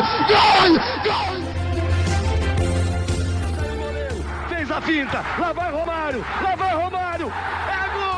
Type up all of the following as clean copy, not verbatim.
Gol! Fez a finta, lá vai Romário, é gol!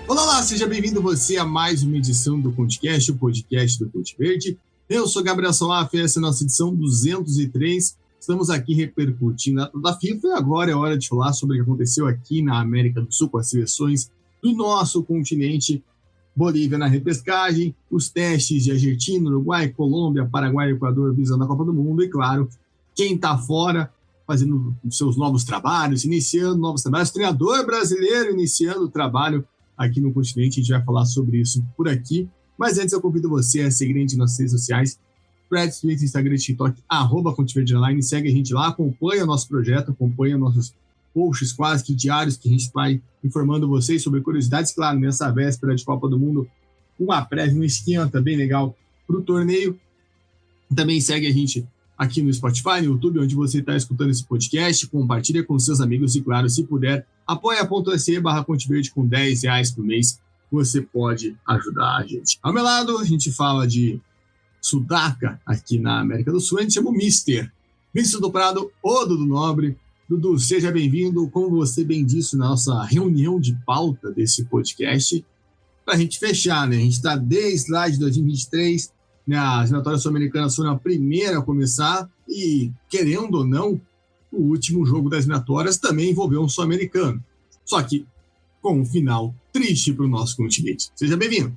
Olá, seja bem-vindo você a mais uma edição do Contcast, o podcast do Conte Verde. Eu sou Gabriel Solaf, essa é a nossa edição 203. Estamos aqui repercutindo a data da FIFA e agora é hora de falar sobre o que aconteceu aqui na América do Sul com as seleções do nosso continente. Bolívia na repescagem, os testes de Argentina, Uruguai, Colômbia, Paraguai e Equador visando a Copa do Mundo e, claro, quem está fora fazendo seus novos trabalhos, iniciando novos trabalhos, treinador brasileiro iniciando o trabalho aqui no continente. A gente vai falar sobre isso por aqui. Mas antes eu convido você a seguir a gente nas redes sociais, Threads, Twitter, Instagram, TikTok, @ConteVerdeOnline. Segue a gente lá, acompanha nosso projeto, acompanha nossos posts quase que diários que a gente vai informando vocês sobre curiosidades. Claro, nessa véspera de Copa do Mundo, uma prévia, um esquenta bem legal para o torneio. Também segue a gente aqui no Spotify, no YouTube, onde você está escutando esse podcast. Compartilha com seus amigos e, claro, se puder, apoia.se/ConteVerde com R$10 por mês. Você pode ajudar a gente. Ao meu lado, a gente fala de Sudaca aqui na América do Sul. A gente chama o Mister Vinícius do Prado, o Dudu Nobre. Dudu, seja bem-vindo. Como você bem disse na nossa reunião de pauta desse podcast, para a gente fechar, né? A gente está desde lá de 2023, né? As eliminatórias sul-americanas foram a primeira a começar e, querendo ou não, o último jogo das eliminatórias também envolveu um sul-americano. Só que com um final triste para o nosso continente. Seja bem-vindo.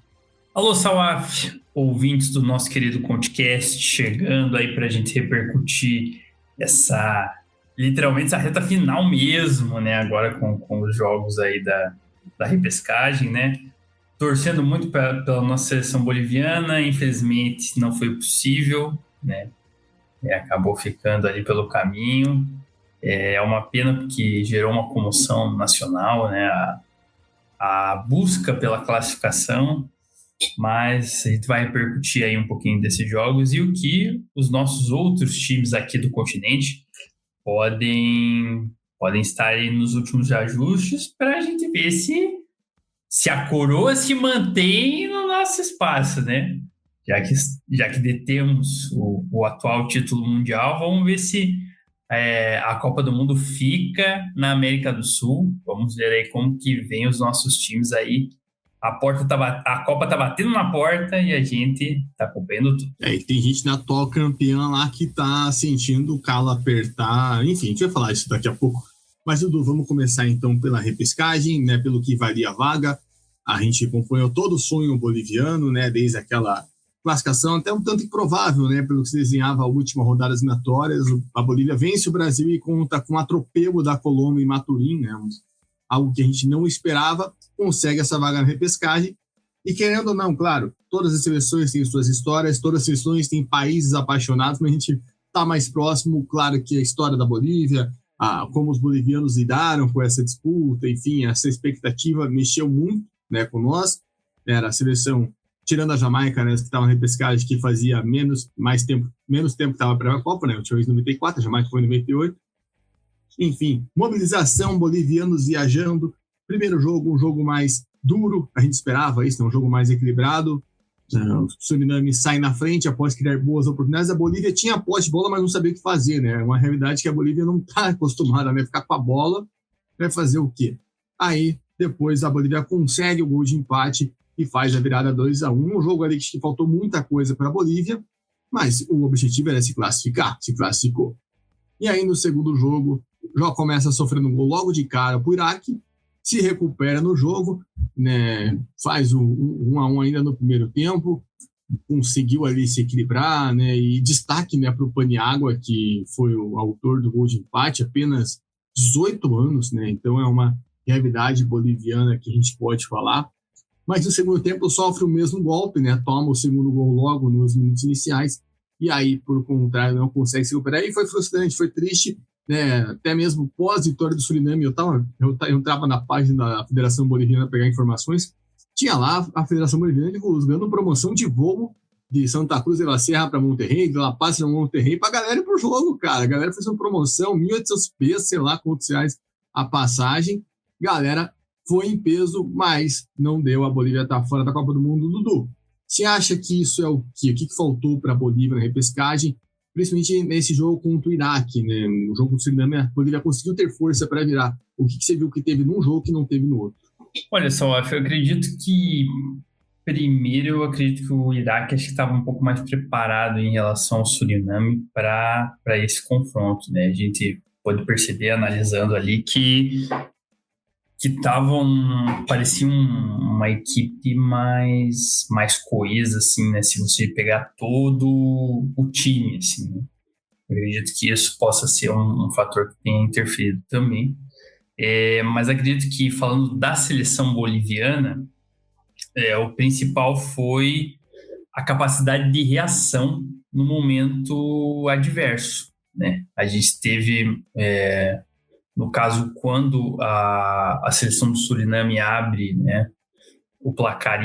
Alô, Salaf, ouvintes do nosso querido Contcast, chegando aí para a gente repercutir literalmente essa reta final mesmo, né? Agora com os jogos aí da repescagem, né? Torcendo muito pela nossa seleção boliviana, infelizmente não foi possível, né? Acabou ficando ali pelo caminho. É uma pena porque gerou uma comoção nacional, né? A busca pela classificação, mas a gente vai repercutir aí um pouquinho desses jogos e o que os nossos outros times aqui do continente podem estar aí nos últimos ajustes para a gente ver se a coroa se mantém no nosso espaço, né? Já que detemos o atual título mundial, vamos ver se a Copa do Mundo fica na América do Sul. Vamos ver aí como que vem os nossos times aí. A Copa tá batendo na porta e a gente tá acompanhando tudo. E tem gente na atual campeã lá que tá sentindo o calo apertar. Enfim, a gente vai falar isso daqui a pouco. Mas, Dudu, vamos começar então pela repescagem, né? Pelo que valia a vaga. A gente acompanhou todo o sonho boliviano, né? Desde aquela classificação até um tanto improvável, né? Pelo que se desenhava a última rodada das eliminatórias. A Bolívia vence o Brasil e conta com um atropelo da Colômbia em Maturim, né? Algo que a gente não esperava, consegue essa vaga na repescagem. E querendo ou não, claro, todas as seleções têm suas histórias, todas as seleções têm países apaixonados, mas a gente está mais próximo, claro, que a história da Bolívia, como os bolivianos lidaram com essa disputa, enfim, essa expectativa mexeu muito, né, com nós. Era a seleção, tirando a Jamaica, né, que estava na repescagem, que fazia menos tempo que estava para a Copa, né, o time em 94, a Jamaica foi em 98. Enfim, mobilização, bolivianos viajando. Primeiro jogo, um jogo mais duro, a gente esperava isso, né? Um jogo mais equilibrado. O Suriname sai na frente após criar boas oportunidades. A Bolívia tinha a posse de bola, mas não sabia o que fazer, né? É uma realidade que a Bolívia não está acostumada, né? Ficar com a bola, vai fazer o quê? Aí, depois, a Bolívia consegue o gol de empate e faz a virada 2-1. Um jogo ali que faltou muita coisa para a Bolívia, mas o objetivo era se classificar, se classificou. E aí, no segundo jogo, já começa sofrendo um gol logo de cara para o Iraque, se recupera no jogo, né, faz um 1-1 ainda no primeiro tempo, conseguiu ali se equilibrar, né, e destaque, né, para o Paniagua, que foi o autor do gol de empate, apenas 18 anos, né, então é uma realidade boliviana que a gente pode falar. Mas no segundo tempo sofre o mesmo golpe, né, toma o segundo gol logo nos minutos iniciais, e aí, por contrário, não consegue se recuperar. E foi frustrante, foi triste, né? Até mesmo pós-vitória do Suriname, eu entrava na página da Federação Boliviana para pegar informações, tinha lá a Federação Boliviana divulgando promoção de voo de Santa Cruz de la Sierra para Monterrey, de La Paz para Monterrey, para a galera ir pro jogo, cara. A galera fez uma promoção, 1.800 pesos, sei lá quantos reais a passagem. Galera foi em peso, mas não deu. A Bolívia tá fora da Copa do Mundo. Dudu, você acha que isso é o quê? O que faltou para a Bolívia na repescagem? Principalmente nesse jogo contra o Iraque, né? No jogo do Suriname, a Bolívia conseguiu ter força para virar. O que você viu que teve num jogo que não teve no outro? Olha só, eu acredito que o Iraque acho que estava um pouco mais preparado em relação ao Suriname para esse confronto, né? A gente pode perceber analisando ali que parecia uma equipe mais coesa, assim, né? Se você pegar todo o time, assim, né? Eu acredito que isso possa ser um fator que tenha interferido também. Mas acredito que, falando da seleção boliviana, o principal foi a capacidade de reação no momento adverso, né? A gente teve, no caso, quando a seleção do Suriname abre, né, o placar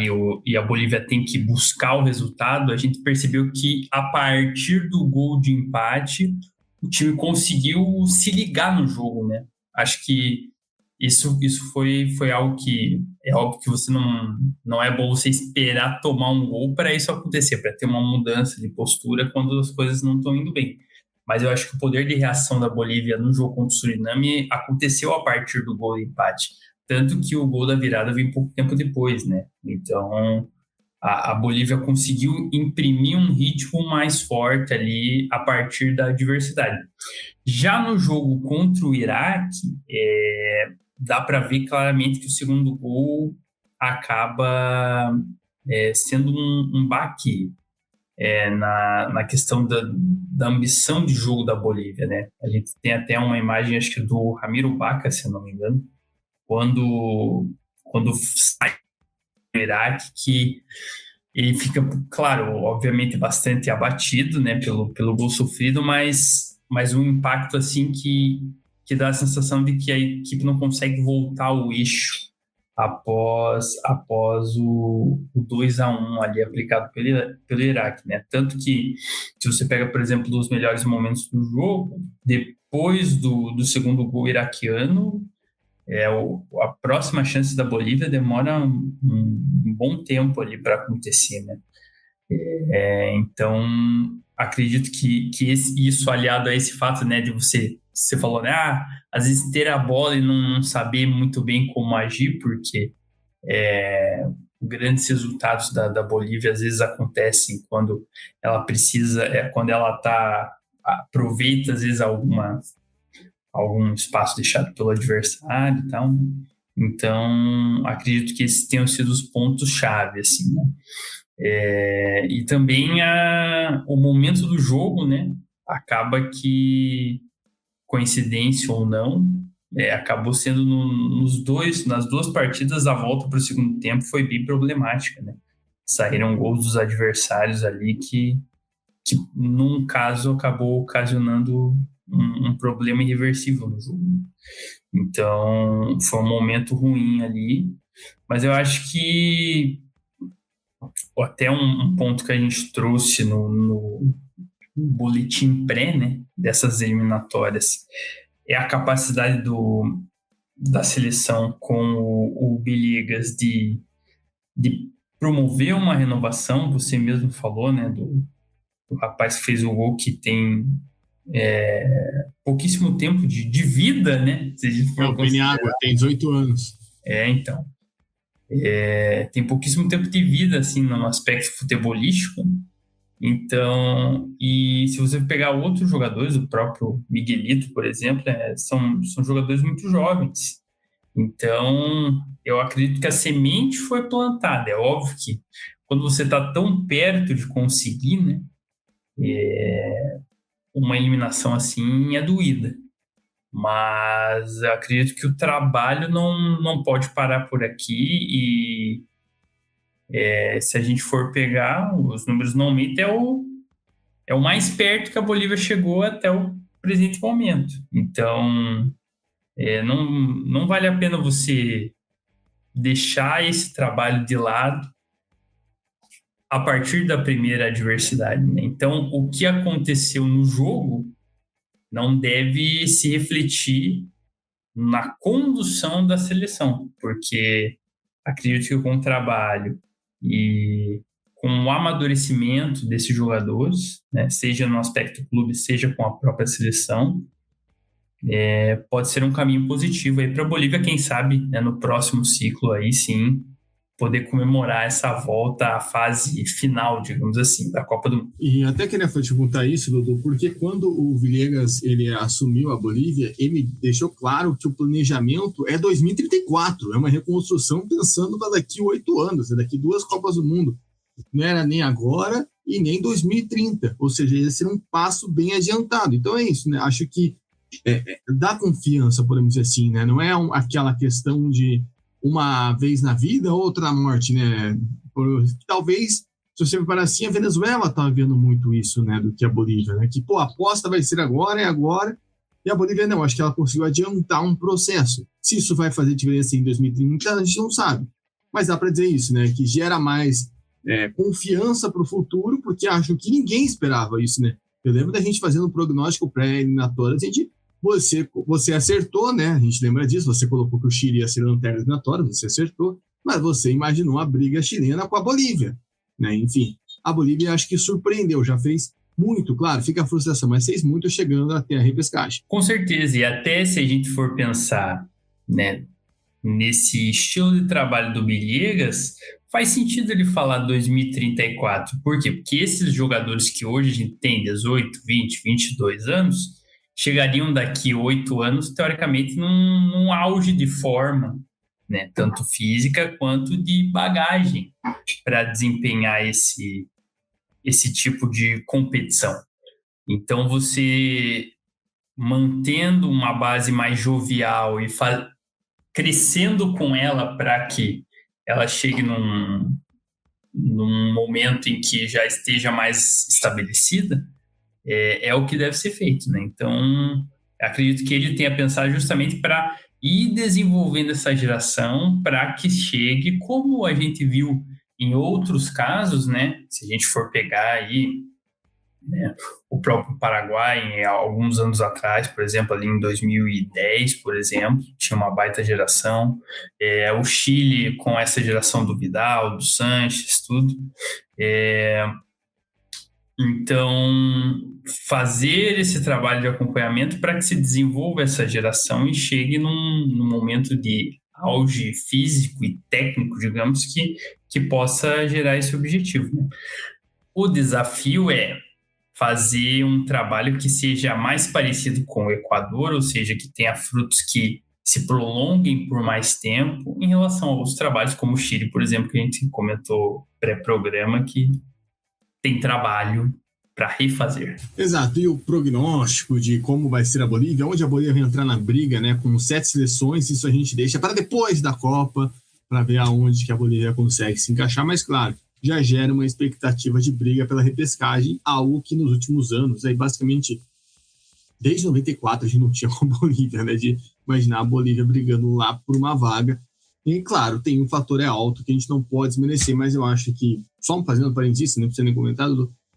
e a Bolívia tem que buscar o resultado, a gente percebeu que, a partir do gol de empate, o time conseguiu se ligar no jogo, né? Acho que isso foi algo que é óbvio que você não é bom você esperar tomar um gol para isso acontecer, para ter uma mudança de postura quando as coisas não estão indo bem. Mas eu acho que o poder de reação da Bolívia no jogo contra o Suriname aconteceu a partir do gol de empate. Tanto que o gol da virada veio pouco tempo depois, né? Então, a Bolívia conseguiu imprimir um ritmo mais forte ali a partir da adversidade. Já no jogo contra o Iraque, dá para ver claramente que o segundo gol acaba sendo um baque na questão da ambição de jogo da Bolívia, né? A gente tem até uma imagem, acho que do Ramiro Baca, se eu não me engano, quando sai do Iraque, que ele fica, claro, obviamente bastante abatido, né, pelo gol sofrido, mas um impacto assim que dá a sensação de que a equipe não consegue voltar ao eixo após o 2-1 ali aplicado pelo Iraque, né? Tanto que, se você pega, por exemplo, os melhores momentos do jogo, depois do segundo gol iraquiano, a próxima chance da Bolívia demora um bom tempo ali para acontecer, né? Então, acredito que isso aliado a esse fato, né, de você falou, né, às vezes ter a bola e não saber muito bem como agir, porque grandes resultados da Bolívia às vezes acontecem quando ela precisa, quando ela aproveita às vezes algum espaço deixado pelo adversário e tal. Então, acredito que esses tenham sido os pontos-chave, assim, né? E também o momento do jogo, né? Acaba que, coincidência ou não, acabou sendo nas duas partidas, a volta para o segundo tempo foi bem problemática, né? Saíram gols dos adversários ali que num caso, acabou ocasionando um problema irreversível no jogo. Então, foi um momento ruim ali, mas eu acho que até um ponto que a gente trouxe no boletim pré, né, dessas eliminatórias, é a capacidade da seleção com o Villegas de promover uma renovação. Você mesmo falou, né, do rapaz que fez o gol, que tem pouquíssimo tempo de vida, né? Se a gente for o Peniágua tem 18 anos. Então. Tem pouquíssimo tempo de vida, assim, no aspecto futebolístico. Então, e se você pegar outros jogadores, o próprio Miguelito, por exemplo, são jogadores muito jovens. Então, eu acredito que a semente foi plantada. É óbvio que quando você está tão perto de conseguir, né, uma eliminação assim é doída. Mas eu acredito que o trabalho não pode parar por aqui e se a gente for pegar, os números não aumentam, é o mais perto que a Bolívia chegou até o presente momento. Então, não vale a pena você deixar esse trabalho de lado a partir da primeira adversidade, né? Então, o que aconteceu no jogo não deve se refletir na condução da seleção, porque acredito que com o trabalho e com o amadurecimento desses jogadores, né, seja no aspecto clube, seja com a própria seleção, pode ser um caminho positivo aí para a Bolívia, quem sabe, né, no próximo ciclo aí sim, poder comemorar essa volta à fase final, digamos assim, da Copa do Mundo. E até queria te perguntar isso, Dudu, porque quando o Villegas ele assumiu a Bolívia, ele deixou claro que o planejamento é 2034, é uma reconstrução pensando para daqui 8 anos, daqui 2 Copas do Mundo. Não era nem agora e nem 2030, ou seja, ia ser um passo bem adiantado. Então é isso, né? Acho que dá confiança, podemos dizer assim, né? Não é aquela questão de uma vez na vida, outra na morte, né? Talvez, se você reparar assim, a Venezuela está vendo muito isso, né? Do que a Bolívia, né? Que, a aposta vai ser agora, é agora. E a Bolívia não, acho que ela conseguiu adiantar um processo. Se isso vai fazer diferença em 2030, a gente não sabe. Mas dá para dizer isso, né? Que gera mais confiança para o futuro, porque acho que ninguém esperava isso, né? Eu lembro da gente fazendo um prognóstico pré-eliminatório, você acertou, né? A gente lembra disso, você colocou que o Chile ia ser lanterna eliminatória, você acertou, mas você imaginou a briga chilena com a Bolívia, né? Enfim, a Bolívia acho que surpreendeu, já fez muito, claro, fica a frustração, mas fez muito chegando até a repescagem. Com certeza, e até se a gente for pensar, né, nesse estilo de trabalho do Villegas, faz sentido ele falar 2034. Por quê? Porque esses jogadores que hoje a gente tem 18, 20, 22 anos, chegariam daqui 8 anos, teoricamente, num auge de forma, né? Tanto física quanto de bagagem, para desempenhar esse tipo de competição. Então, você mantendo uma base mais jovial e crescendo com ela para que ela chegue num momento em que já esteja mais estabelecida, é o que deve ser feito, né? Então, acredito que ele tenha pensado justamente para ir desenvolvendo essa geração para que chegue, como a gente viu em outros casos, né? Se a gente for pegar aí, né, o próprio Paraguai, alguns anos atrás, por exemplo, ali em 2010, por exemplo, tinha uma baita geração. O Chile, com essa geração do Vidal, do Sanches, tudo. Então, fazer esse trabalho de acompanhamento para que se desenvolva essa geração e chegue num momento de auge físico e técnico, digamos, que possa gerar esse objetivo, né? O desafio é fazer um trabalho que seja mais parecido com o Equador, ou seja, que tenha frutos que se prolonguem por mais tempo em relação a outros trabalhos, como o Chile, por exemplo, que a gente comentou pré-programa, que tem trabalho para refazer. Exato, e o prognóstico de como vai ser a Bolívia, onde a Bolívia vai entrar na briga, né, com 7 seleções, isso a gente deixa para depois da Copa, para ver aonde que a Bolívia consegue se encaixar, mas claro, já gera uma expectativa de briga pela repescagem, algo que nos últimos anos, aí basicamente, desde 94 a gente não tinha com a Bolívia, né, de imaginar a Bolívia brigando lá por uma vaga. E claro, tem um fator alto que a gente não pode desmerecer, mas eu acho que, só fazendo parênteses, não precisa nem comentar,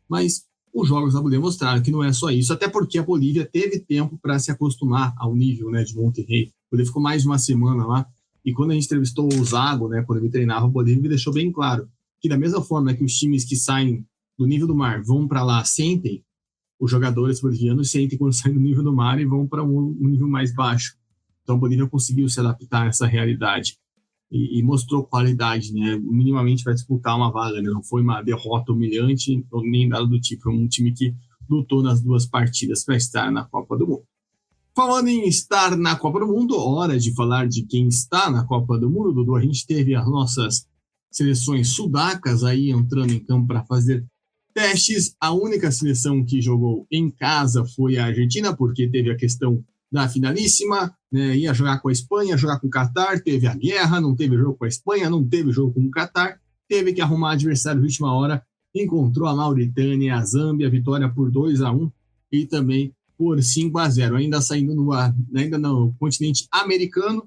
mas os jogos da Bolívia mostraram que não é só isso, até porque a Bolívia teve tempo para se acostumar ao nível, né, de Monterrey. A Bolívia ficou mais de uma semana lá, e quando a gente entrevistou o Zago, né, quando ele treinava a Bolívia, ele deixou bem claro que da mesma forma que os times que saem do nível do mar vão para lá, sentem, os jogadores bolivianos sentem quando saem do nível do mar e vão para um nível mais baixo. Então a Bolívia conseguiu se adaptar a essa realidade e mostrou qualidade, né? Minimamente vai disputar uma vaga, né? Não foi uma derrota humilhante nem nada do tipo. É um time que lutou nas 2 partidas para estar na Copa do Mundo. Falando em estar na Copa do Mundo, hora de falar de quem está na Copa do Mundo, Dudu. A gente teve as nossas seleções sudacas aí entrando em campo para fazer testes. A única seleção que jogou em casa foi a Argentina, porque teve a questão da finalíssima, né? Ia jogar com a Espanha, jogar com o Catar, teve a guerra, não teve jogo com a Espanha, não teve jogo com o Catar, teve que arrumar adversário de última hora, encontrou a Mauritânia, a Zâmbia, vitória por 2-1 e também por 5-0. Ainda saindo ainda no continente americano,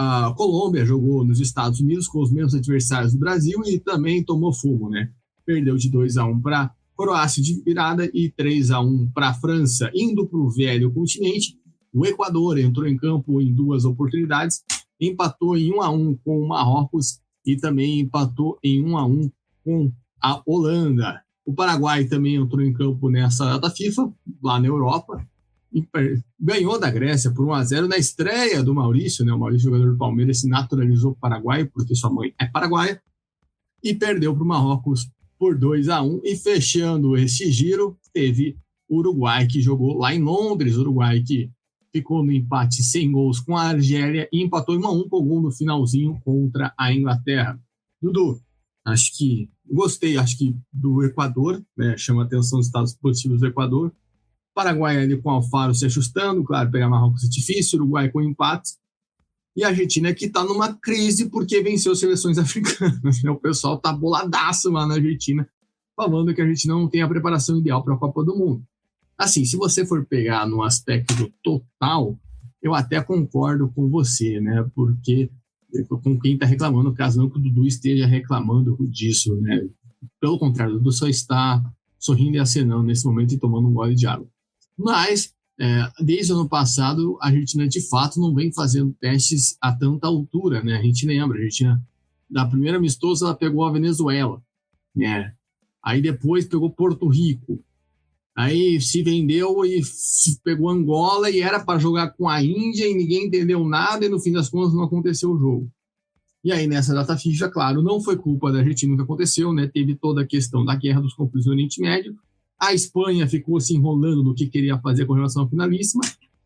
A Colômbia jogou nos Estados Unidos com os mesmos adversários do Brasil e também tomou fumo, né? Perdeu de 2-1 para Croácia de virada e 3-1 para a França. Indo para o velho continente, o Equador entrou em campo em 2 oportunidades, empatou em 1-1 com o Marrocos e também empatou em 1-1 com a Holanda. O Paraguai também entrou em campo nessa data FIFA, lá na Europa, e ganhou da Grécia por 1-0 na estreia do Maurício, né? O Maurício, jogador do Palmeiras, se naturalizou Paraguai, porque sua mãe é paraguaia, e perdeu para o Marrocos por 2-1. E fechando esse giro, teve o Uruguai, que jogou lá em Londres, o Uruguai que ficou no empate sem gols com a Argélia e empatou em 1-1 com gol no finalzinho contra a Inglaterra. Dudu, gostei do Equador, né? Chama a atenção os estados positivos do Equador. Paraguai ali com o Alfaro se ajustando, claro, pegar Marrocos é difícil, Uruguai com empates. E a Argentina que está numa crise porque venceu seleções africanas. Né? O pessoal tá boladaço lá na Argentina, falando que a Argentina não tem a preparação ideal para a Copa do Mundo. Assim, se você for pegar no aspecto total, eu até concordo com você, né? Porque com quem está reclamando, caso não que o Dudu esteja reclamando disso, né? Pelo contrário, o Dudu só está sorrindo e acenando nesse momento e tomando um gole de água. Mas, desde o ano passado, a Argentina, de fato, não vem fazendo testes a tanta altura, né? A gente lembra, a Argentina, da primeira amistosa, ela pegou a Venezuela, né? Aí depois pegou Porto Rico. Aí se vendeu e pegou Angola e era para jogar com a Índia e ninguém entendeu nada e no fim das contas não aconteceu o jogo. E aí nessa data FIFA, claro, não foi culpa da Argentina o que aconteceu, né? Teve toda a questão da guerra dos conflitos no Oriente Médio. A Espanha ficou se enrolando no que queria fazer com relação à finalíssima.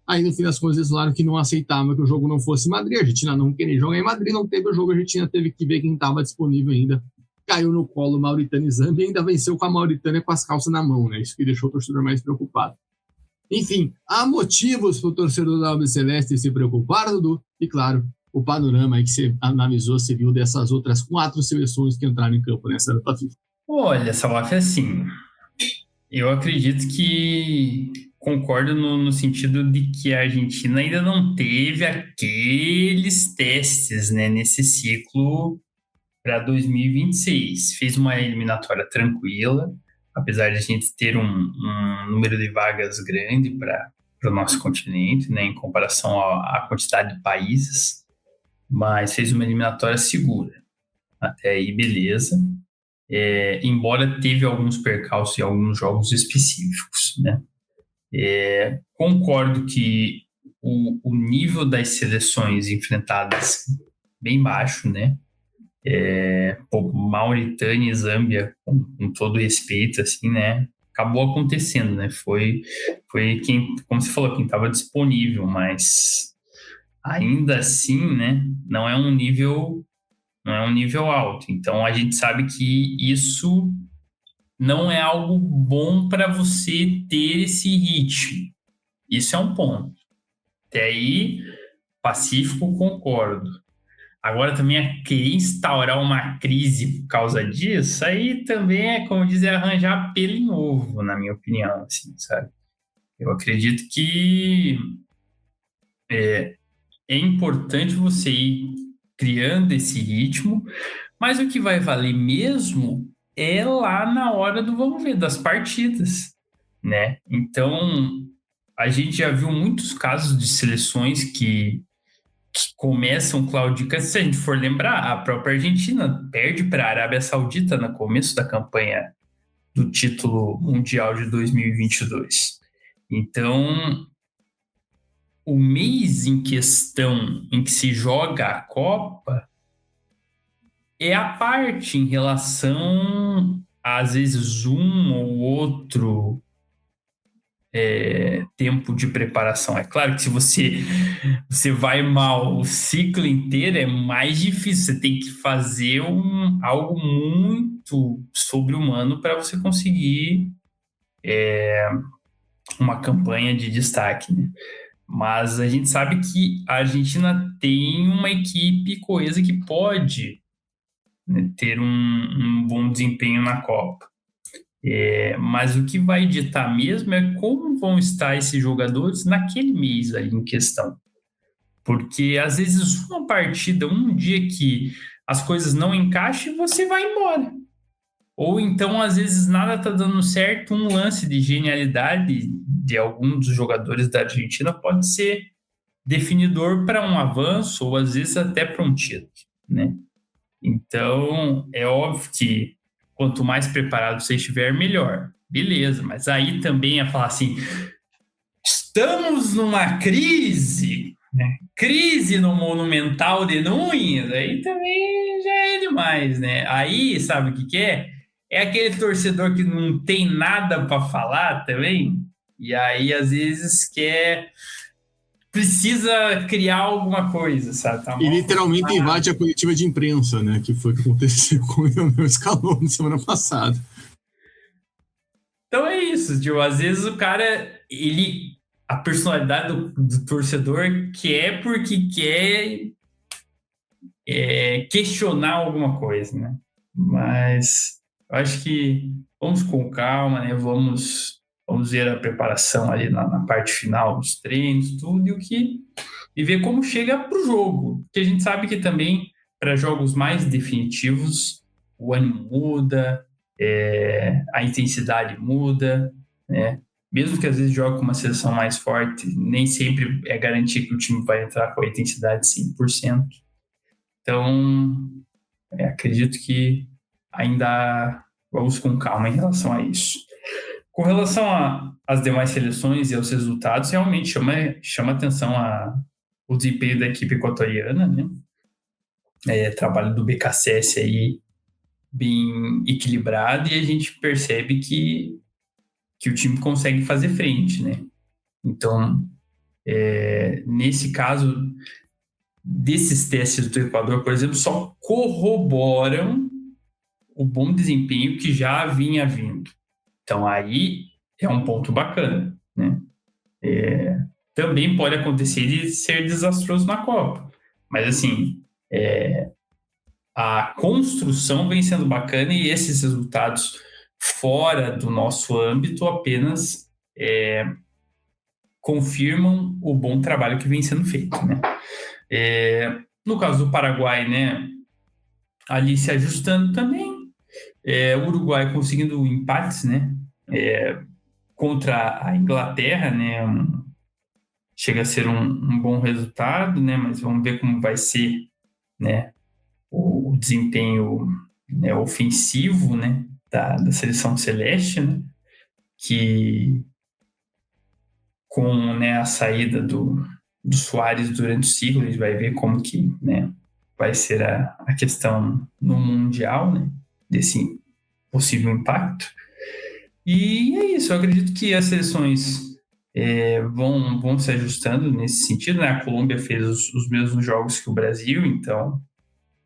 Aí no fim das contas eles falaram que não aceitavam que o jogo não fosse em Madrid. A Argentina não queria jogar em Madrid, não teve o jogo, a Argentina teve que ver quem estava disponível ainda. Caiu no colo Mauritânia e Zâmbia e ainda venceu com a Mauritânia com as calças na mão, né? Isso que deixou o torcedor mais preocupado. Enfim, há motivos para o torcedor da Albiceleste se preocupar, Dudu. E claro, o panorama aí que você analisou, você viu dessas outras 4 seleções que entraram em campo nessa data FIFA. Olha, Salaf, assim, eu acredito que concordo no sentido de que a Argentina ainda não teve aqueles testes, né, nesse ciclo para 2026. Fez uma eliminatória tranquila, apesar de a gente ter um número de vagas grande para o nosso continente, né, em comparação à quantidade de países, mas fez uma eliminatória segura. Até aí, beleza. Embora teve alguns percalços em alguns jogos específicos, né? Concordo que o nível das seleções enfrentadas bem baixo, né? Mauritânia e Zâmbia, com todo respeito, assim, né? Acabou acontecendo, né? Foi quem, como você falou, quem estava disponível, mas ainda assim, né? Não é um nível alto. Então a gente sabe que isso não é algo bom para você ter esse ritmo. Isso é um ponto. Até aí, pacífico, concordo. Agora também querer instaurar uma crise por causa disso, aí também é, como dizer, arranjar pelo em ovo, na minha opinião, assim, sabe? Eu acredito que é importante você ir criando esse ritmo, mas o que vai valer mesmo é lá na hora do vamos ver, das partidas, né? Então, a gente já viu muitos casos de seleções que começam claudicando. Se a gente for lembrar, a própria Argentina perde para a Arábia Saudita no começo da campanha do título mundial de 2022. Então, o mês em questão em que se joga a Copa é a parte em relação, às vezes, um ou outro tempo de preparação. É claro que se você vai mal o ciclo inteiro, é mais difícil. Você tem que fazer algo muito sobre-humano para você conseguir uma campanha de destaque, né? Mas a gente sabe que a Argentina tem uma equipe coesa que pode, né, ter um bom desempenho na Copa. Mas o que vai ditar mesmo é como vão estar esses jogadores naquele mês aí em questão. Porque às vezes uma partida, um dia que as coisas não encaixam, você vai embora. Ou então, às vezes, nada está dando certo, um lance de genialidade de algum dos jogadores da Argentina pode ser definidor para um avanço ou às vezes até para um título, né? Então, é óbvio que quanto mais preparado você estiver, melhor. Beleza, mas aí também é falar assim, estamos numa crise, né? Crise no Monumental de Núñez, aí também já é demais, né? Aí, sabe o que é? É aquele torcedor que não tem nada para falar também, e aí às vezes precisa criar alguma coisa, sabe? Tá e literalmente invade a coletiva de imprensa, né? Que foi o que aconteceu com o Lionel Scaloni semana passada. Então é isso, tipo, às vezes o cara, a personalidade do torcedor quer porque quer questionar alguma coisa, né? Mas eu acho que vamos com calma, né? Vamos ver a preparação ali na parte final dos treinos, tudo, e ver como chega para o jogo. Porque a gente sabe que também, para jogos mais definitivos, o ânimo muda, a intensidade muda, né? Mesmo que às vezes jogue com uma seleção mais forte, nem sempre é garantir que o time vai entrar com a intensidade 100%. Então, acredito que ainda vamos com calma em relação a isso. Com relação às demais seleções e aos resultados, realmente chama atenção o desempenho da equipe equatoriana, né? Trabalho do BKSS aí bem equilibrado, e a gente percebe que o time consegue fazer frente, né? Então, nesse caso, desses testes do Equador, por exemplo, só corroboram o bom desempenho que já vinha vindo. Então, aí é um ponto bacana, né? Também pode acontecer de ser desastroso na Copa, mas, assim, a construção vem sendo bacana, e esses resultados fora do nosso âmbito apenas confirmam o bom trabalho que vem sendo feito, né? No caso do Paraguai, né, ali se ajustando também, o Uruguai conseguindo empates, né, contra a Inglaterra, né, chega a ser um bom resultado, né, mas vamos ver como vai ser, né, o desempenho, né, ofensivo, né, da seleção celeste, né, que com, né, a saída do Suárez durante o ciclo, a gente vai ver como que, né, vai ser a questão no Mundial, né, desse possível impacto. E é isso, eu acredito que as seleções vão se ajustando nesse sentido, né? A Colômbia fez os mesmos jogos que o Brasil, então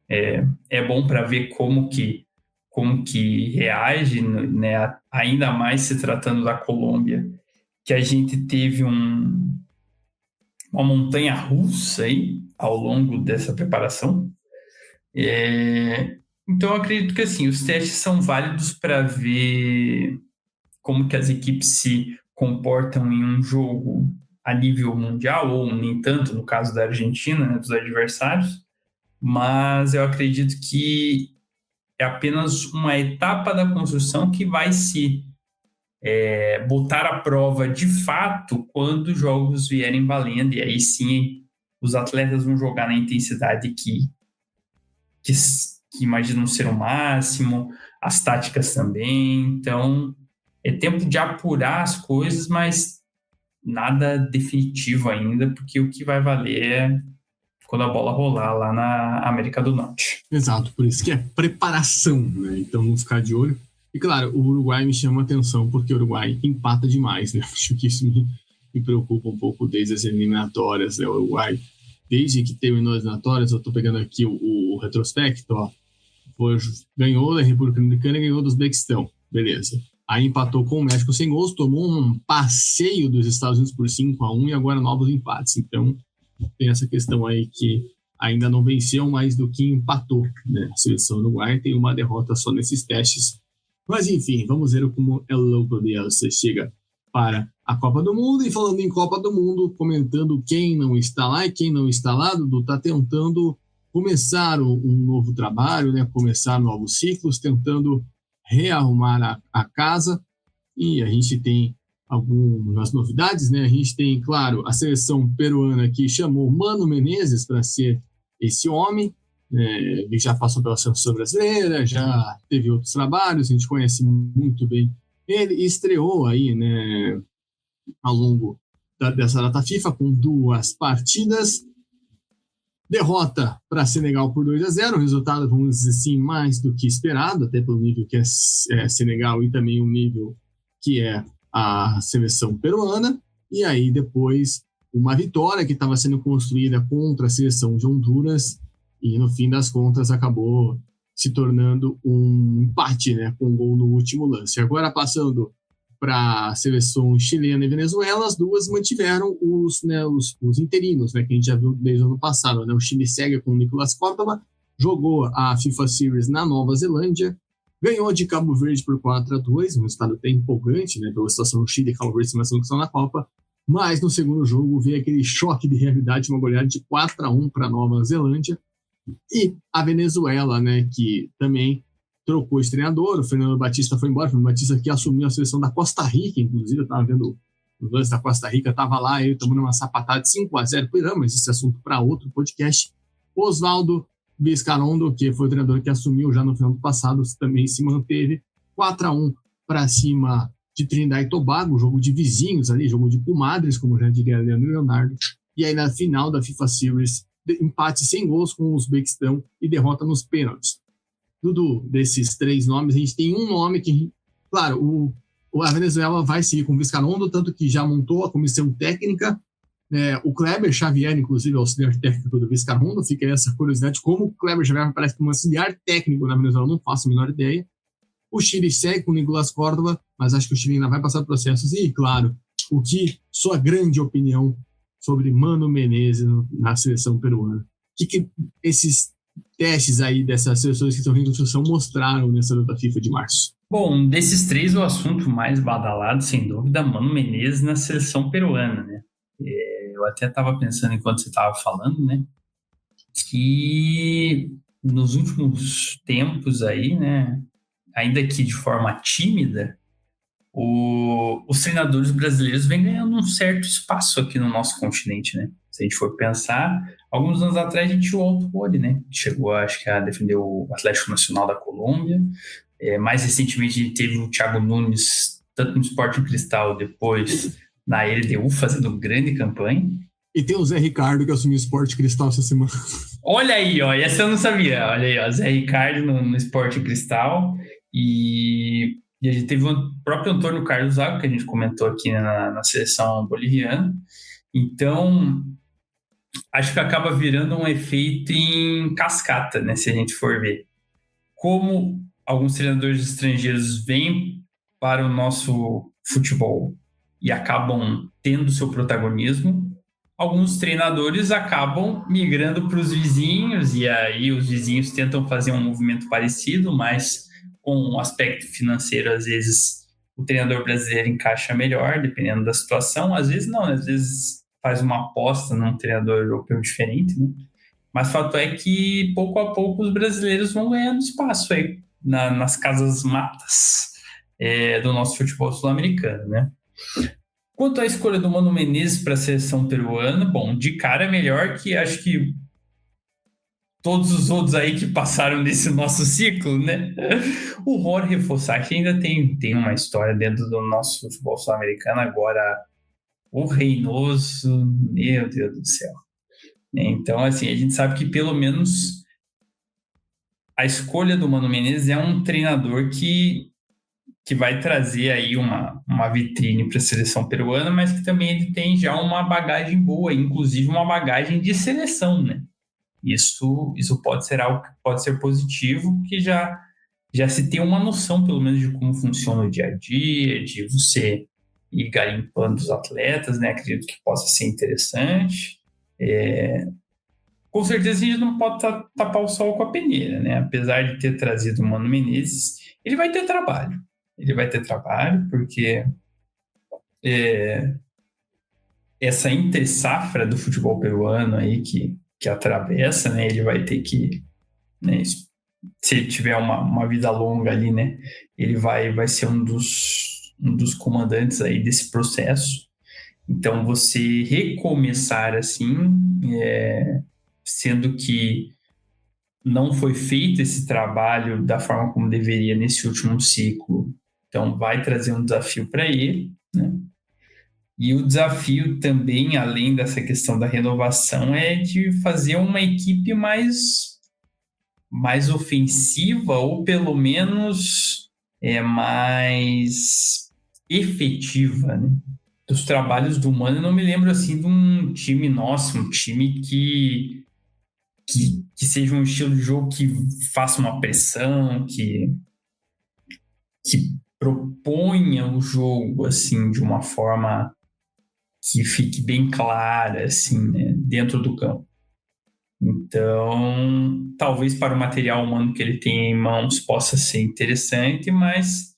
é bom para ver como que reage, né? Ainda mais se tratando da Colômbia, que a gente teve uma montanha russa aí ao longo dessa preparação. Então, eu acredito que assim, os testes são válidos para ver como que as equipes se comportam em um jogo a nível mundial, ou nem tanto no caso da Argentina, né, dos adversários, mas eu acredito que é apenas uma etapa da construção que vai se botar à prova de fato quando os jogos vierem valendo, e aí sim os atletas vão jogar na intensidade que imaginam ser o máximo, as táticas também. Então é tempo de apurar as coisas, mas nada definitivo ainda, porque o que vai valer é quando a bola rolar lá na América do Norte. Exato, por isso que é preparação, né? Então vamos ficar de olho. E claro, o Uruguai me chama a atenção porque o Uruguai empata demais, né? Acho que isso me preocupa um pouco desde as eliminatórias, né? O Uruguai, desde que terminou as eliminatórias, eu tô pegando aqui o retrospecto, ó. Ganhou da República Dominicana e ganhou do Uzbequistão, beleza. Aí empatou com o México sem gols, tomou um passeio dos Estados Unidos por 5-1 e agora novos empates. Então tem essa questão aí que ainda não venceu mais do que empatou, né? A seleção uruguaia tem uma derrota só nesses testes. Mas enfim, vamos ver como é louco de você chega para a Copa do Mundo. E falando em Copa do Mundo, comentando quem não está lá e quem não está lá, Dudu está tentando começar um novo trabalho, né? Começar novos ciclos, tentando rearrumar a casa. E a gente tem algumas novidades, né? A gente tem, claro, a seleção peruana que chamou Mano Menezes para ser esse homem. Ele já passou pela seleção brasileira, já teve outros trabalhos, a gente conhece muito bem ele. Estreou aí, né, ao longo dessa data FIFA com 2 partidas. Derrota para Senegal por 2-0, resultado, vamos dizer assim, mais do que esperado, até pelo nível que é Senegal e também o nível que é a seleção peruana. E aí depois uma vitória que estava sendo construída contra a seleção de Honduras e no fim das contas acabou se tornando um empate, né, com um gol no último lance. Agora passando para a seleção chilena e Venezuela, as duas mantiveram os interinos, né, que a gente já viu desde o ano passado, né? O Chile segue com o Nicolás Córdoba, jogou a FIFA Series na Nova Zelândia, ganhou de Cabo Verde por 4-2, um resultado até empolgante, né, pela situação do Chile e Cabo Verde que estão na Copa, mas no segundo jogo veio aquele choque de realidade, uma goleada de 4-1 para a Nova Zelândia. E a Venezuela, né, que também trocou esse treinador, o Fernando Batista foi embora, o Fernando Batista que assumiu a seleção da Costa Rica, inclusive eu estava vendo os lances da Costa Rica, estava lá, ele tomando uma sapatada de 5-0 por Irã, mas esse assunto para outro podcast. Osvaldo Vizcarrondo, que foi o treinador que assumiu já no final do passado, também se manteve 4-1 para cima de Trindade e Tobago, jogo de vizinhos ali, jogo de comadres, como já diria Leandro Leonardo, e aí na final da FIFA Series, empate sem gols com o Uzbequistão e derrota nos pênaltis. Dudu, desses 3 nomes, a gente tem um nome que, claro, a Venezuela vai seguir com o Vizcarrondo, tanto que já montou a comissão técnica, o Kleber Xavier, inclusive, é o auxiliar técnico do Vizcarrondo, fica aí essa curiosidade, como o Kleber Xavier parece como auxiliar técnico na Venezuela, não faço a menor ideia. O Chile segue com o Nicolás Córdoba, mas acho que o Chile ainda vai passar processos, e, claro, o que sua grande opinião sobre Mano Menezes na seleção peruana. O que esses testes aí dessas seleções que estão em construção mostraram nessa data FIFA de março? Bom, desses 3, o assunto mais badalado, sem dúvida, Mano Menezes na seleção peruana, né? Eu até estava pensando enquanto você estava falando, né, que nos últimos tempos aí, né, ainda que de forma tímida, os treinadores brasileiros vêm ganhando um certo espaço aqui no nosso continente, né? Se a gente for pensar, alguns anos atrás a gente tinha o Autuori, né? Chegou, acho que, a defender o Atlético Nacional da Colômbia. Mais recentemente a gente teve o Thiago Nunes, tanto no Sporting Cristal, depois na LDU, fazendo grande campanha. E tem o Zé Ricardo, que assumiu o Sporting Cristal essa semana. Olha aí, ó, essa eu não sabia. Olha aí, ó, Zé Ricardo no Sporting Cristal. E a gente teve o próprio Antônio Carlos Zago, que a gente comentou aqui na seleção boliviana. Então, acho que acaba virando um efeito em cascata, né? Se a gente for ver. Como alguns treinadores estrangeiros vêm para o nosso futebol e acabam tendo seu protagonismo, alguns treinadores acabam migrando para os vizinhos, e aí os vizinhos tentam fazer um movimento parecido, mas com um aspecto financeiro, às vezes o treinador brasileiro encaixa melhor, dependendo da situação. Às vezes não, às vezes faz uma aposta num treinador europeu diferente, né? Mas fato é que, pouco a pouco, os brasileiros vão ganhando espaço aí nas casas matas do nosso futebol sul-americano, né? Quanto à escolha do Mano Menezes para a seleção peruana, bom, de cara é melhor que acho que todos os outros aí que passaram nesse nosso ciclo, né? O Jorge Fossati ainda tem uma história dentro do nosso futebol sul-americano. Agora, o Reynoso, meu Deus do céu. Então, assim, a gente sabe que pelo menos a escolha do Mano Menezes é um treinador que vai trazer aí uma vitrine para a seleção peruana, mas que também ele tem já uma bagagem boa, inclusive uma bagagem de seleção, né? Isso pode ser algo que pode ser positivo, porque já se tem uma noção, pelo menos, de como funciona o dia a dia, de você ir garimpando os atletas, né? Acredito que possa ser interessante. Com certeza a gente não pode tapar o sol com a peneira, né? Apesar de ter trazido o Mano Menezes, ele vai ter trabalho. Ele vai ter trabalho, porque essa entre-safra do futebol peruano aí que atravessa, né? Ele vai ter que, né, se ele tiver uma vida longa ali, né? Ele vai ser um dos comandantes aí desse processo. Então, você recomeçar assim, sendo que não foi feito esse trabalho da forma como deveria nesse último ciclo, então vai trazer um desafio para ele, né? E o desafio também, além dessa questão da renovação, é de fazer uma equipe mais ofensiva, ou pelo menos mais efetiva, né? Dos trabalhos do Mano, eu não me lembro assim de um time nosso, um time que seja um estilo de jogo que faça uma pressão, que proponha o jogo assim de uma forma que fique bem clara assim, né, dentro do campo. Então, talvez para o material humano que ele tem em mãos possa ser interessante, mas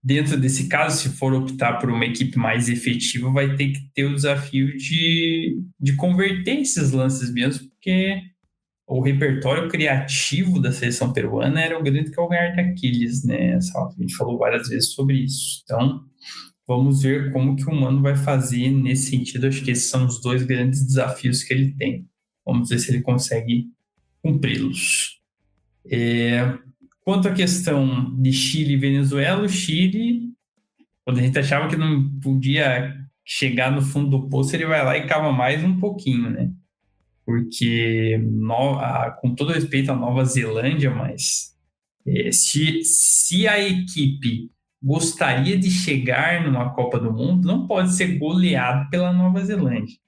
dentro desse caso, se for optar por uma equipe mais efetiva, vai ter que ter o desafio de converter esses lances mesmo, porque o repertório criativo da seleção peruana era o grande calcanhar de Aquiles, né? A gente falou várias vezes sobre isso. Então, vamos ver como que o Mano vai fazer nesse sentido. Acho que esses são os dois grandes desafios que ele tem. Vamos ver se ele consegue cumpri-los. Quanto à questão de Chile e Venezuela, o Chile, quando a gente achava que não podia chegar no fundo do poço, ele vai lá e cava mais um pouquinho, né? Porque, com todo respeito à Nova Zelândia, mas se a equipe gostaria de chegar numa Copa do Mundo, não pode ser goleado pela Nova Zelândia.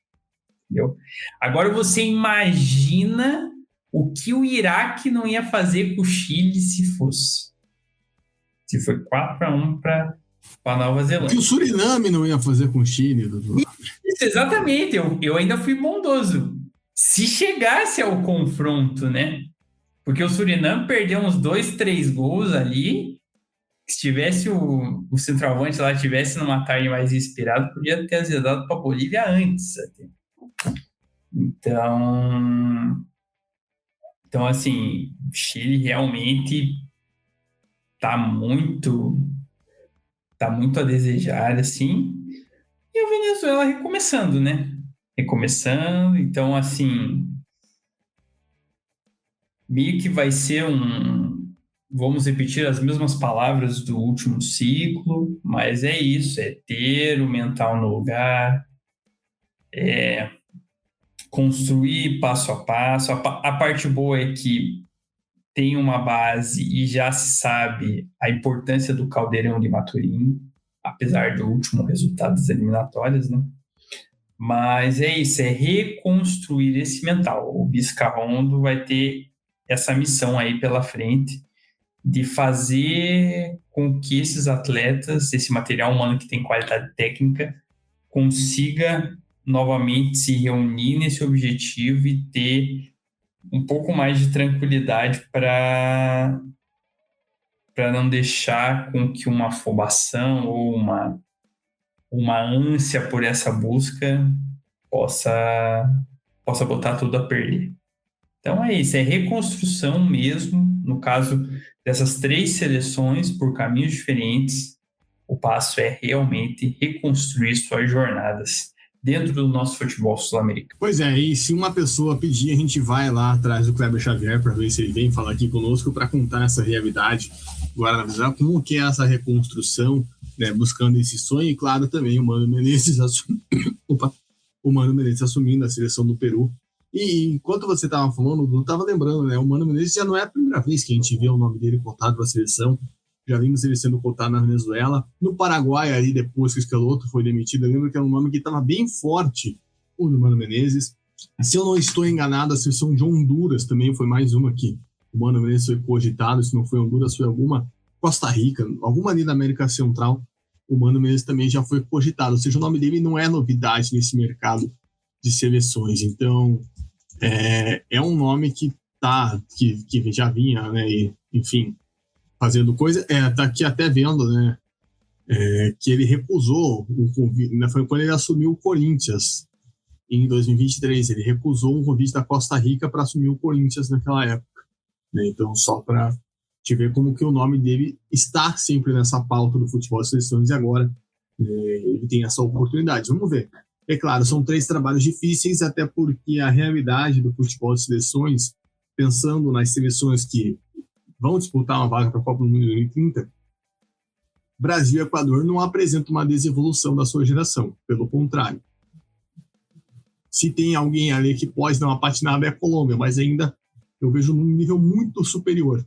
Entendeu? Agora você imagina o que o Iraque não ia fazer com o Chile se fosse. Se foi 4-1 para a Nova Zelândia. O que o Suriname não ia fazer com o Chile, doutor? Isso, exatamente. Eu ainda fui bondoso. Se chegasse ao confronto, né? Porque o Suriname perdeu uns 2-3 gols ali. Se tivesse o centroavante lá, tivesse numa tarde mais inspirado, podia ter azedado para a Bolívia antes. Até. Então, assim, o Chile realmente tá muito a desejar, assim. E a Venezuela recomeçando, né? Então, assim, meio que vai ser vamos repetir as mesmas palavras do último ciclo, mas é isso, é ter o mental no lugar, construir passo a passo. A parte boa é que tem uma base e já se sabe a importância do Caldeirão de Maturim, apesar do último resultado das eliminatórias, né? Mas é isso, é reconstruir esse mental. O Vizcarrondo vai ter essa missão aí pela frente de fazer com que esses atletas, esse material humano que tem qualidade técnica, consiga novamente se reunir nesse objetivo e ter um pouco mais de tranquilidade para não deixar com que uma afobação ou uma ânsia por essa busca possa botar tudo a perder. Então é isso, é reconstrução mesmo, no caso dessas 3 seleções por caminhos diferentes, o passo é realmente reconstruir suas jornadas dentro do nosso futebol sul-americano. Pois é, e se uma pessoa pedir, a gente vai lá atrás do Kleber Xavier para ver se ele vem falar aqui conosco para contar essa realidade, agora analisar como que é essa reconstrução, né, buscando esse sonho, e claro, também o Mano Menezes assumindo a seleção do Peru. E enquanto você estava falando, eu estava lembrando, né, o Mano Menezes já não é a primeira vez que a gente vê o nome dele cotado para a seleção, já vimos ele sendo cotado na Venezuela, no Paraguai ali, depois que o Schelotto foi demitido, eu lembro que era um nome que estava bem forte, o do Mano Menezes. Se eu não estou enganado, a seleção de Honduras também foi mais uma que o Mano Menezes foi cogitado, se não foi Honduras, foi alguma Costa Rica, alguma ali da América Central, o Mano Menezes também já foi cogitado, ou seja, o nome dele não é novidade nesse mercado de seleções, então é um nome que já vinha, né, e, enfim, fazendo coisa, tá aqui até vendo, né, que ele recusou o convite, foi quando ele assumiu o Corinthians em 2023, ele recusou um convite da Costa Rica para assumir o Corinthians naquela época, né? Então, só para te ver como que o nome dele está sempre nessa pauta do futebol de seleções e agora ele tem essa oportunidade. Vamos ver. É claro, são 3 trabalhos difíceis, até porque a realidade do futebol de seleções, pensando nas seleções que vão disputar uma vaga para a Copa do Mundo 2030, Brasil e Equador não apresentam uma desevolução da sua geração, pelo contrário. Se tem alguém ali que pode dar uma patinada é a Colômbia, mas ainda eu vejo num nível muito superior.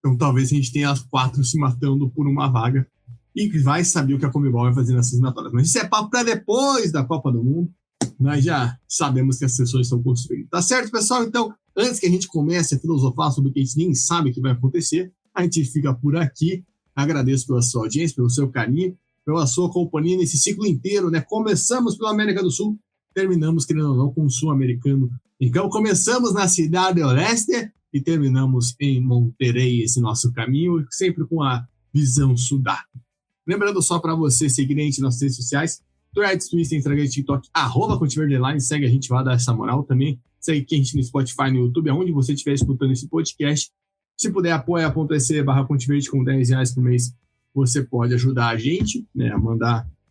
Então talvez a gente tenha as 4 se matando por uma vaga e vai saber o que a Conmebol vai fazer nessas eliminatórias. Mas isso é papo para depois da Copa do Mundo. Nós já sabemos que as sessões estão construídas. Tá certo, pessoal? Então, antes que a gente comece a filosofar sobre o que a gente nem sabe que vai acontecer, a gente fica por aqui. Agradeço pela sua audiência, pelo seu carinho, pela sua companhia nesse ciclo inteiro, né? Começamos pela América do Sul, terminamos, querendo ou não, com o sul-americano. Então, começamos na Cidade do Leste e terminamos em Monterrey, esse nosso caminho, sempre com a visão sudaca. Lembrando só para você seguir a gente nas redes sociais, Threads, Twitter, Instagram, TikTok, @ContiverdeLine, segue a gente, vai dar essa moral também. Segue a gente no Spotify, no YouTube, aonde você estiver escutando esse podcast. Se puder, apoia.se/Contiverde com R$10 por mês. Você pode ajudar a gente, né,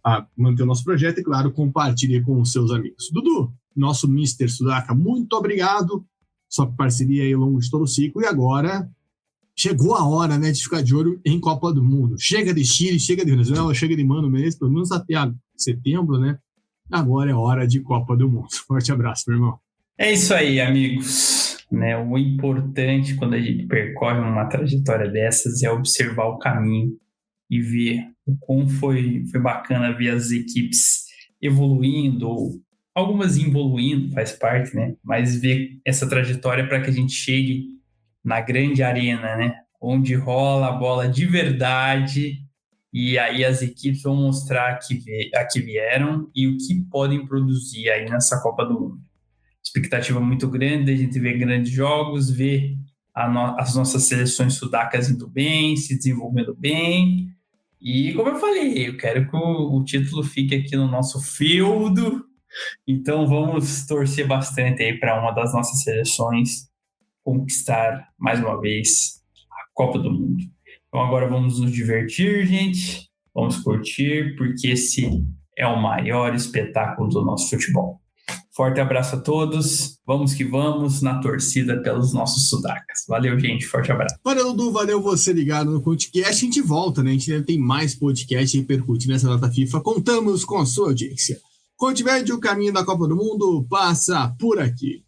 a manter o nosso projeto e, claro, compartilhe com os seus amigos. Dudu, nosso Mr. Sudaca, muito obrigado. Sua parceria aí ao longo de todo o ciclo. E agora chegou a hora, né, de ficar de olho em Copa do Mundo. Chega de Chile, chega de Venezuela, chega de Mano Menezes, pelo menos até setembro, né? Agora é hora de Copa do Mundo. Forte abraço, meu irmão. É isso aí, amigos. Né, o importante quando a gente percorre uma trajetória dessas é observar o caminho e ver o quão foi bacana ver as equipes evoluindo, ou algumas evoluindo, faz parte, né? Mas ver essa trajetória para que a gente chegue na grande arena, né? Onde rola a bola de verdade e aí as equipes vão mostrar a que vieram e o que podem produzir aí nessa Copa do Mundo. Expectativa muito grande, a gente vê grandes jogos, vê as nossas seleções sudacas indo bem, se desenvolvendo bem. E como eu falei, eu quero que o título fique aqui no nosso feudo. Então vamos torcer bastante aí para uma das nossas seleções conquistar mais uma vez a Copa do Mundo. Então agora vamos nos divertir, gente. Vamos curtir, porque esse é o maior espetáculo do nosso futebol. Forte abraço a todos. Vamos que vamos na torcida pelos nossos sudacas. Valeu, gente. Forte abraço. Valeu, Dudu. Valeu você ligado no podcast. A gente volta, né? A gente tem mais podcast repercutindo nessa data FIFA. Contamos com a sua audiência. Contiverde, o caminho da Copa do Mundo passa por aqui.